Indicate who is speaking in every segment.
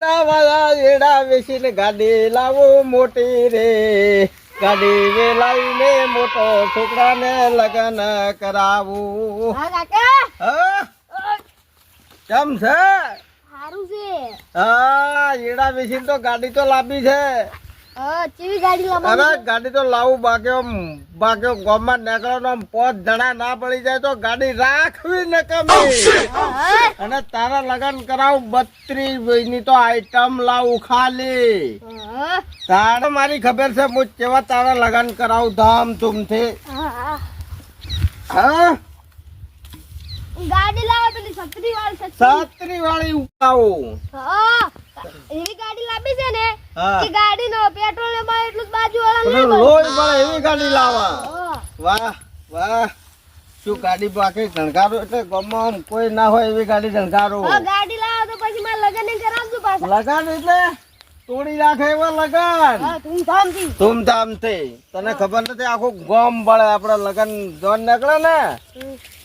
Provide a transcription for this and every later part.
Speaker 1: વાળા એડા વેચીને ગાડી લાવો મોટી રે, ગાડી વેલાવીને મોટો છોકરાને લગન કરાવું. હા કેમ છે?
Speaker 2: સારું છે.
Speaker 1: હા એડા વેચીને તો ગાડી તો લાવી છે.
Speaker 2: કેવી ગાડી
Speaker 1: અરે
Speaker 2: લાવવાની?
Speaker 1: ગાડી તો લાવું બાકી ગામમાં નીકળવાનો 5 જણા ના પડી જાય તો ગાડી રાખવી ને કમી. અને તારા લગન કરાવું 32 ની તો આઈટમ લાવું ખાલી. તારે મારી ખબર છે હું કેવા તારા લગન કરાવું ધામધૂમથી. હા
Speaker 2: ગાડી લાવો પેલી છત્રી વાળી
Speaker 1: છત્રી વાળી ઉપાવું.
Speaker 2: એવી ગાડી લાવી છે ને
Speaker 1: હા
Speaker 2: કે ગાડી નો પેટ્રોલ ને મળે એટલું જ બાજુ વાળા
Speaker 1: બધું લોહી મળે એવી ગાડી લાવા. વાહ વાહ શું ગાડી બાકી ધણકારો એટલે ગામમાં કોઈ ના હોય એવી ગાડી ધણકારો.
Speaker 2: ગાડી લાવો તો પછી મારે લગન નહીં કરાવજો પાછા.
Speaker 1: લગન એટલે તોડી નાખે એવા લગન
Speaker 2: ધૂમધામથી.
Speaker 1: ધૂમધામથી. તને ખબર નથી આખું ગામ બળે આપડે લગન જોન નીકળે ને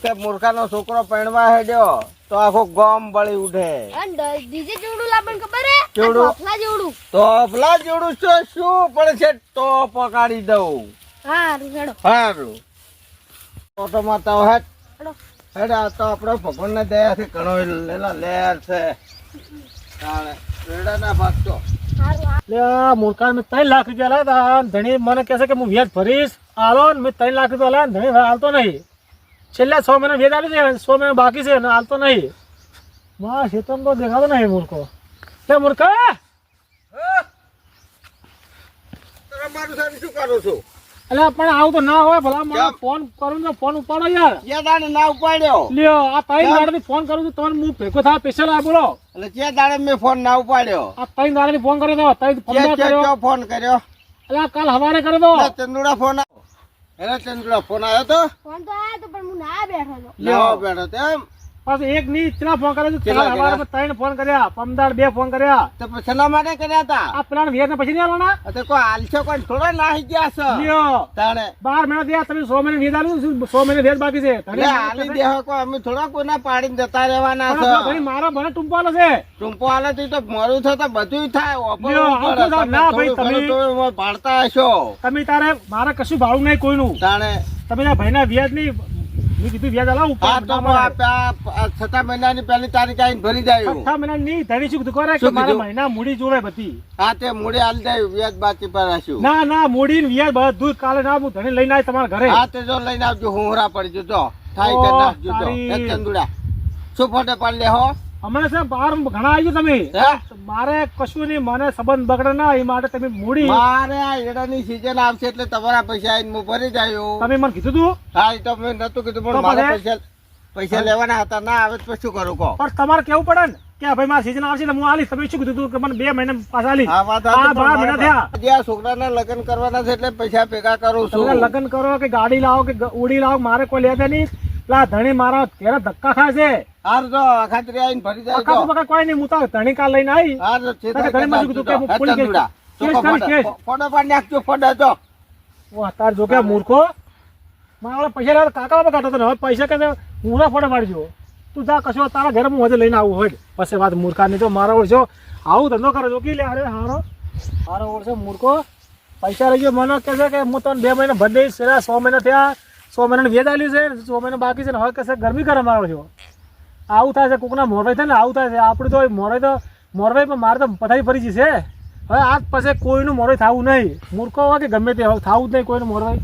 Speaker 1: કે મૂર્ખાનો છોકરો પૈણવા હેડ્યો તો આખું ગામ બળી ઉઠે.
Speaker 2: અને ડીજે જેવડું લાવવાનું ખબર હે?
Speaker 1: કેવડું?
Speaker 2: ટોપલા જેવડું.
Speaker 1: તોફલા જેવડું શું પડશે તો પકાડી દઉં.
Speaker 2: હારું હેડો.
Speaker 1: સારું ઓટોમાં તો હેડ
Speaker 2: હેડો.
Speaker 1: હેડ આ તો આપડે ભગવાનને દયાથી ઘણો લેલા લેર છે. તાણે રેડા ના ભાગતો.
Speaker 2: હારું
Speaker 3: લે આ મૂર્ખા મેં 3 લાખ રૂપિયા લાવ્યા હતા. ધણી મને કહે છે કે હું વ્યાજ ભરીશ આલો ને. મેં 3 લાખ રૂપિયા લાવ્યા ધણી હાલતો નહીં. છેલ્લા 6 મહિના વ્યાજ આવ્યું છે, 6 મહિના બાકી છે ને હાલતો નહીં. માં શેતમ તો દેખાતો નહીં મૂર્ખો. લે મૂર્ખા
Speaker 1: મારું સાહેબ શું કરું છું?
Speaker 3: એટલે પણ આવું તો ના હોય. ભલા મને ફોન કરું તો ફોન ઉપાડો યાર.
Speaker 1: ક્યાં દાડે ના ઉપાડ્યો?
Speaker 3: લ્યો આ 3 દાડાથી ફોન કરું છું તમને હું ભેગો થવા સ્પેશિયલ આ બોલો.
Speaker 1: એટલે ક્યાં દાડે મેં ફોન ના ઉપાડ્યો?
Speaker 3: આ 3 દાડાથી ફોન કર્યો તો 3 15 કર્યો.
Speaker 1: ક્યાં ફોન કર્યો?
Speaker 3: એટલે આ કાલ સવારે કર્યો તો.
Speaker 1: ચંદુડા ફોન આવ્યો. ચંદુડા ફોન આવ્યો તો
Speaker 2: ફોન તો આયો તો પણ હું ના બેઠો હતો.
Speaker 1: લેવા બેઠો તેમ.
Speaker 3: પાછું એક ની કેટલા ફોન કર્યા છે?
Speaker 1: કેટલા
Speaker 3: કાલ સવારે 3 ફોન કર્યા, પમદાર 2 ફોન કર્યા.
Speaker 1: તો પછી શેના માટે કર્યા હતા?
Speaker 3: આ પ્લાન વ્યાજ ને પછી નહીં આલવાના?
Speaker 1: તે કોઈ આલશો કોઈ થોડા નાહી ગયા છે.
Speaker 3: લ્યો
Speaker 1: તાણે
Speaker 3: 12 મહિના થયા, તમે 100 મહિના વ્યાજ આલ્યું, 100 મહિના વ્યાજ બાકી છે.
Speaker 1: એટલે આલી દેહો કોઈ અમે થોડા કોઈના પાડીને જતા રહેવાના છે.
Speaker 3: ઘણી મારા મને ટૂંપાલો છે.
Speaker 1: ટૂંપો આલેથી તો મોડું થતા બધું થાય.
Speaker 3: લ્યો, આવું તો ના ભાઈ તમે
Speaker 1: પાડતા હશો.
Speaker 3: તમે તારે મારે કશું ભાડું નહીં કોઈનું.
Speaker 1: તાણે
Speaker 3: તમે તારા ભાઈના વ્યાજ ની મેં કીધું વ્યાજ આલાવું.
Speaker 1: આ તો હું આપ્યા 6 મહિનાની પહેલી તારીખ આવીને ભરી જાય.
Speaker 3: 6 મહિના ની ધણી શું કીધું કરે કે
Speaker 1: શું
Speaker 3: મારા
Speaker 1: કીધું?
Speaker 3: મહિના મૂડી જોડે બધી.
Speaker 1: હા તે મૂડી આલી જાય વ્યાજ બાકી પર હશું.
Speaker 3: ના ના મૂડી ને વ્યાજ બધું જ કાલે ના હું ધણી લઈને આવી તમારા ઘરે.
Speaker 1: હા તે જો લઈને આવજો. હુંરા પડી જો થાય
Speaker 3: ઓ,
Speaker 1: કે નાખજો જો.
Speaker 3: તારી.
Speaker 1: એક ચંદુડા શું ફોટો પાડી લે હો.
Speaker 3: હમણાં છે બહાર ઘણા આવી તમે.
Speaker 1: હે?
Speaker 3: મારે કશું નહીં, મને સંબંધ બગડે ના એ માટે તમે મૂડી
Speaker 1: મારે આ એડાની સીઝન આવશે એટલે તમારા પૈસા આવીને હું ભરી જાય.
Speaker 3: તમે મને કીધું તું.
Speaker 1: હા એ તો મેં નતું કીધું પણ
Speaker 3: તો
Speaker 1: મારા
Speaker 3: ભલે.
Speaker 1: પૈસા લેવાના હતા. ના આવે તો શું કરું કહો.
Speaker 3: પણ તમારે કેવું પડે ને કે ભાઈ મારા સીઝન આવશે ને હું આલીશ. તમે શું કીધું તું કે મને 2 મહિના પાછા આલી.
Speaker 1: હા વાત
Speaker 3: આ
Speaker 1: સાચી, પણ
Speaker 3: 12 મહિના થયા.
Speaker 1: જે આ છોકરાના લગ્ન કરવાના છે એટલે પૈસા ભેગા કરું
Speaker 3: તમે
Speaker 1: છું.
Speaker 3: લગ્ન કરો કે ગાડી લાવો કે ઉડી લાવો મારે કોઈ લેતા નહીં. પેલા ધણી મારા ઘેર ધક્કા ખાય છે.
Speaker 1: હાર જો ખાતરી આવીને ભરી જાય
Speaker 3: અખાતું
Speaker 1: તો.
Speaker 3: બકા કોઈ નહીં, હું તો ધણી કાલ લઈને આવી.
Speaker 1: હાર જો
Speaker 3: તારે ઘરે માં શું કીધું કે હું
Speaker 1: હે
Speaker 3: પોલીસ
Speaker 1: ચંદુડા,
Speaker 3: કેસ
Speaker 1: ચોખ્ખો
Speaker 3: કરી,
Speaker 1: ફોટો.
Speaker 3: કેસ.
Speaker 1: ફોટો પાડી નાખજો. ફોટો જો
Speaker 3: ઓ તાર જો કે મૂર્ખો મારા પૈસા લેવા કાકા બાપા કાઢો તો હવે પૈસા કે પૂરા ફોટો પાડજો. તું જા કશો તારા ઘરે હું હજુ લઈને આવું હોય પછી વાત મૂર્ખાની. તો મારા ઓળશો આવું ધંધો કરો છો કે લે અરે હારો ઓળશો મૂર્ખો. પૈસા લઈ ગયો મને કહે છે કે હું તને 2 મહિના ભરી દઈશ. 100 મહિના થયા, 100 મહિનાનું વ્યાજ આલ્યું છે, 100 મહિના બાકી છે ને હવે કહેશે ગરમી કરે મારો છો. આવું થાય છે કોકના મોરવાઈ થાય ને આવું થાય છે. આપણું તો મોરવાઈ પણ મારે તો પથારી ફરી જશે. હવે આજ પછી કોઈનું મોરવાઈ થવું નહીં. મૂર્ખો હોય કે ગમે તે હવે થવું જ નહીં કોઈનું મોરવાઈ.